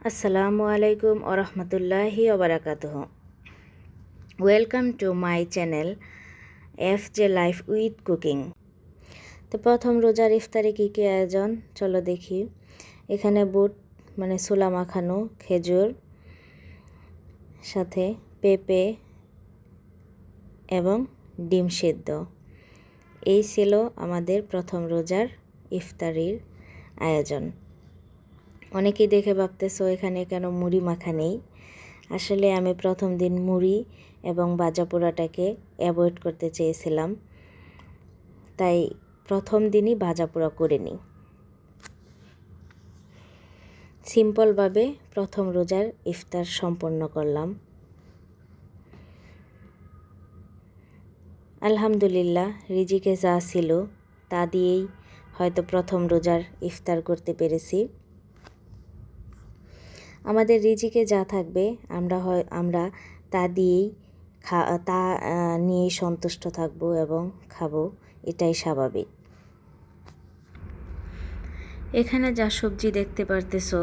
আসসালামু আলাইকুম ওরহমতুল্লাহি ওবারাকাতুহ। Welcome to my channel FJ life with cooking. তো প্রথম রোজার ইফতারে কী কী আয়োজন চলো দেখি। এখানে বুট মানে ছোলা মাখানো, খেজুর, সাথে পেঁপে এবং ডিম সেদ্ধ। এই ছিল আমাদের প্রথম রোজার ইফতারির আয়োজন। অনেকেই দেখে ভাবতেছো এখানে কেন মুড়ি মাখা নেই। আসলে আমি প্রথম দিন মুড়ি এবং ভাজা পোড়াটাকে অ্যাভয়েড করতে চেয়েছিলাম, তাই প্রথম দিনই ভাজা পোড়া করে নিই। সিম্পলভাবে প্রথম রোজার ইফতার সম্পন্ন করলাম। আলহামদুলিল্লাহ, রিজিকে যা ছিল তা দিয়েই হয়তো প্রথম রোজার ইফতার করতে পেরেছি। আমাদের রিজিকে যা থাকবে আমরা তা দিয়েই তা নিয়েই সন্তুষ্ট থাকব এবং খাবো, এটাই স্বাভাবিক। এখানে যা সবজি দেখতে পারতেছো,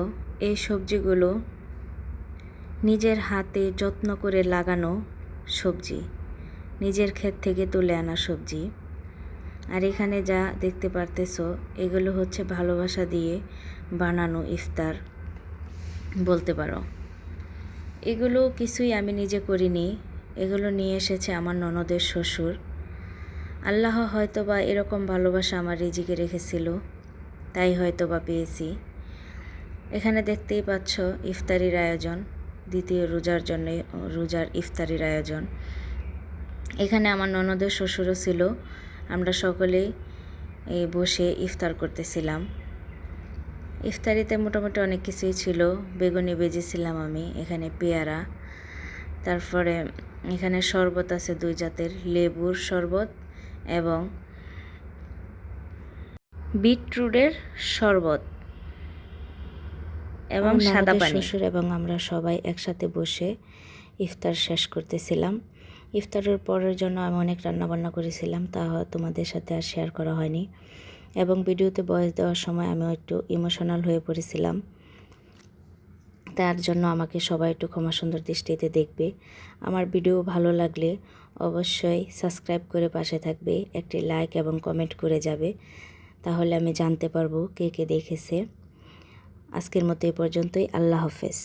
এই সবজিগুলো নিজের হাতে যত্ন করে লাগানো সবজি, নিজের ক্ষেত থেকে তুলে আনা সবজি। আর এখানে যা দেখতে পারতেছো এগুলো হচ্ছে ভালোবাসা দিয়ে বানানো ইফতার বলতে পারো। এগুলো কিছুই আমি নিজে করিনি, এগুলো নিয়ে এসেছে আমার ননদের শ্বশুর। আল্লাহ হয়তো বা এরকম ভালোবাসা আমার রিজিকে রেখেছিল, তাই হয়তো বা পেয়েছি। এখানে দেখতেই পাচ্ছ ইফতারির আয়োজন, দ্বিতীয় রোজার জন্য রোজার ইফতারির আয়োজন। এখানে আমার ননদের শ্বশুরও ছিল, আমরা সকলেই বসে ইফতার করতেছিলাম। ইফতারিতে মোটামুটি অনেক কিছুই ছিল। বেগুনি ভেজেছিলাম আমি, এখানে পেয়ারা, তারপরে এখানে শরবত আছে 2 জাতের, লেবুর শরবত এবং বিটরুটের শরবত এবং সাদা পানি। শ্বশুর এবং আমরা সবাই একসাথে বসে ইফতার শেষ করতেছিলাম। ইফতারের পরের জন্য আমি অনেক রান্নাবান্না করেছিলাম, তা তোমাদের সাথে আর শেয়ার করা হয়নি। এবং ভিডিওতে ভয়েস দেওয়ার সময় আমি একটু ইমোশনাল হয়ে পড়েছিলাম, তার জন্য আমাকে সবাই একটু ক্ষমা সুন্দর দৃষ্টিতে দেখবে। আমার ভিডিও ভালো লাগলে অবশ্যই সাবস্ক্রাইব করে পাশে থাকবে, একটি লাইক এবং কমেন্ট করে যাবে, তাহলে আমি জানতে পারবো কে কে দেখেছে। আজকের মতো এই পর্যন্তই। আল্লাহ হাফেজ।